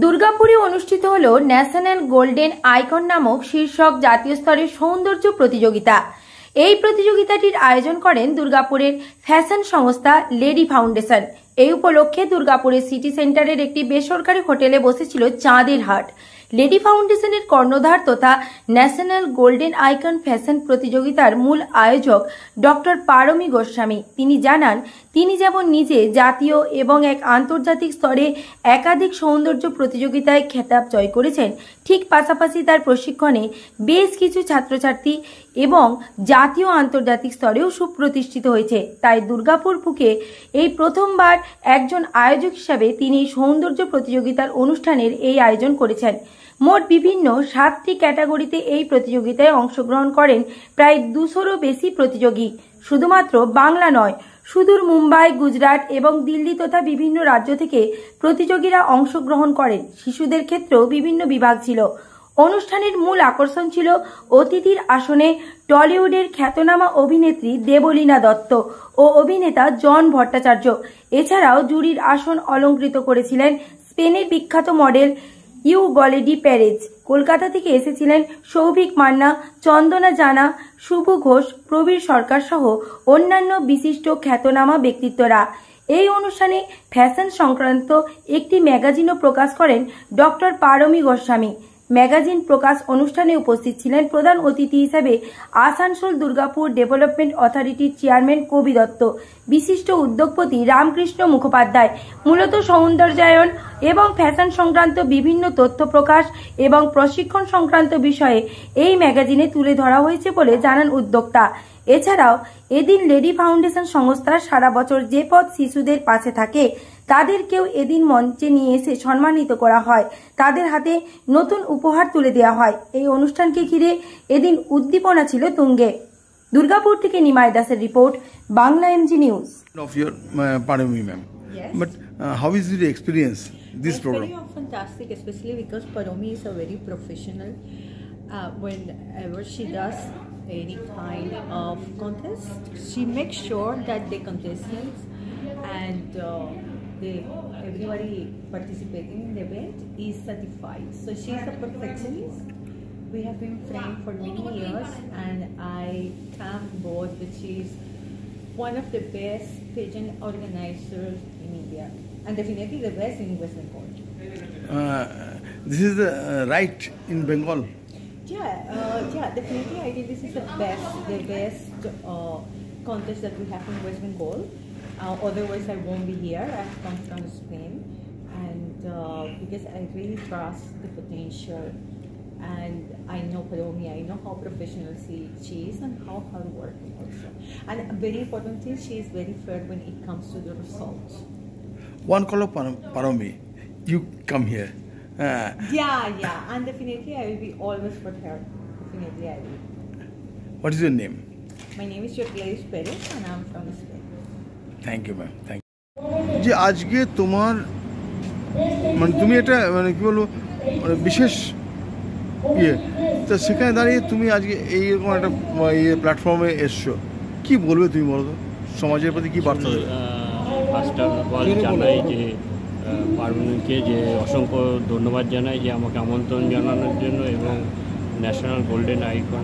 দুর্গাপুরে অনুষ্ঠিত হল ন্যাশনাল গোল্ডেন আইকন নামক শীর্ষক জাতীয় স্তরের সৌন্দর্য প্রতিযোগিতা। এই প্রতিযোগিতাটির আয়োজন করেন দুর্গাপুরের ফ্যাশন সংস্থা লেডি ফাউন্ডেশন। এই উপলক্ষে দুর্গাপুরের সিটি সেন্টারের একটি বেসরকারি হোটেলে বসেছিল চাঁদের হাট। লেডি ফাউন্ডেশনের কর্ণধার তথা ন্যাশনাল গোল্ডেন আইকন ফ্যাশন প্রতিযোগিতার মূল আয়োজক ডক্টর পারমী গোস্বামী। তিনি জানান, তিনি যেমন নিজে জাতীয় এবং এক আন্তর্জাতিক স্তরে একাধিক সৌন্দর্য প্রতিযোগিতায় খেতাব জয় করেছেন, ঠিক পাশাপাশি তার প্রশিক্ষণে বেশ কিছু ছাত্রছাত্রী এবং জাতীয় আন্তর্জাতিক স্তরেও সুপ্রতিষ্ঠিত হয়েছে। তাই দুর্গাপুর বুকে এই প্রথমবার একজন আয়োজক হিসাবে তিনি সৌন্দর্য প্রতিযোগিতার অনুষ্ঠানের এই আয়োজন করেছেন। মোট বিভিন্ন 7টি ক্যাটাগরিতে এই প্রতিযোগিতায় অংশগ্রহণ করেন প্রায় 200-রও বেশি প্রতিযোগী। শুধুমাত্র বাংলা নয়, সুদূর মুম্বাই, গুজরাট এবং দিল্লি তথা বিভিন্ন রাজ্য থেকে প্রতিযোগীরা অংশগ্রহণ করেন। শিশুদের ক্ষেত্রেও বিভিন্ন বিভাগ ছিল। অনুষ্ঠানের মূল আকর্ষণ ছিল অতিথির আসনে টলিউডের খ্যাতনামা অভিনেত্রী দেবলীনা দত্ত ও অভিনেতা জন ভট্টাচার্য। এছাড়াও জুরির আসন অলঙ্কৃত করেছিলেন স্পেনের বিখ্যাত মডেল ইউগলেডি পেরেজ। কলকাতা থেকে এসেছিলেন সৌভিক মান্না, চন্দনা জানা, শুভ ঘোষ, প্রবীর সরকার সহ অন্যান্য বিশিষ্ট খ্যাতনামা ব্যক্তিত্বরা। এই অনুষ্ঠানে ফ্যাশন সংক্রান্ত একটি ম্যাগাজিনও প্রকাশ করেন ডক্টর পারমী গোস্বামী। ম্যাগাজিন প্রকাশ অনুষ্ঠানে উপস্থিত ছিলেন প্রধান অতিথি হিসেবে আসানসোল দুর্গাপুর ডেভেলপমেন্ট অথরিটির চেয়ারম্যান কবি দত্ত, বিশিষ্ট উদ্যোগপতি রামকৃষ্ণ মুখোপাধ্যায়। মূলত সৌন্দর্যায়ন এবং ফ্যাশন সংক্রান্ত বিভিন্ন তথ্য প্রকাশ এবং প্রশিক্ষণ সংক্রান্ত বিষয়ে এই ম্যাগাজিনে তুলে ধরা হয়েছে বলে জানান উদ্যোক্তা। এছাড়াও এদিন লেডি ফাউন্ডেশন সংস্থা সারা বছর যে পথ শিশুদের পাশে থাকে তাদেরকেও এদিন মঞ্চে নিয়ে এসে সম্মানিত করা হয়, তাদের হাতে নতুন উপহার তুলে দেওয়া হয়। এই অনুষ্ঠানকে ঘিরে এদিন উদ্দীপনা ছিল তুঙ্গে। দুর্গাপুর থেকে নিমাই দাসের report, Bangla MG news. Of your Parami ma'am. Yes. But how is the experience this It's program? very fantastic, especially because Parami is a very professional. Whenever she does any kind of contest, she makes sure that the contestants and everybody participating in the event is certified. So she's a perfectionist. We have been friends for many years, and I come board that she's one of the best pageant organizers in India, and definitely the best in West Bengal. This is the right in Bengal. Yeah, definitely. I think this is the best contest that we have in West Bengal. Otherwise, I won't be here. I've come from Spain, and because I really trust the potential, and I know Parami, I know how professional she is and how hardworking also. And very importantly, she is very fair when it comes to the results. One call of Parami, you come here. Yeah, and definitely I will be always for her. Definitely I will. What is your name? My name is Gladys Perez, and I'm from Spain. Thank you ma'am. Thank you. যে আজকে তোমার মানে তুমি এটা মানে কি বলবো মানে বিশেষ তো সেখানে দাঁড়িয়ে তুমি আজকে এইরকম একটা প্ল্যাটফর্মে এসছো, কি বলবে তুমি বলো তো, সমাজের প্রতি কি বার্তা দেবে? ফার্স্ট অফ অল জানাই যে পারমিনকে যে অসংখ্য ধন্যবাদ জানাই যে আমাকে আমন্ত্রণ জানানোর জন্য এবং ন্যাশনাল গোল্ডেন আইকনে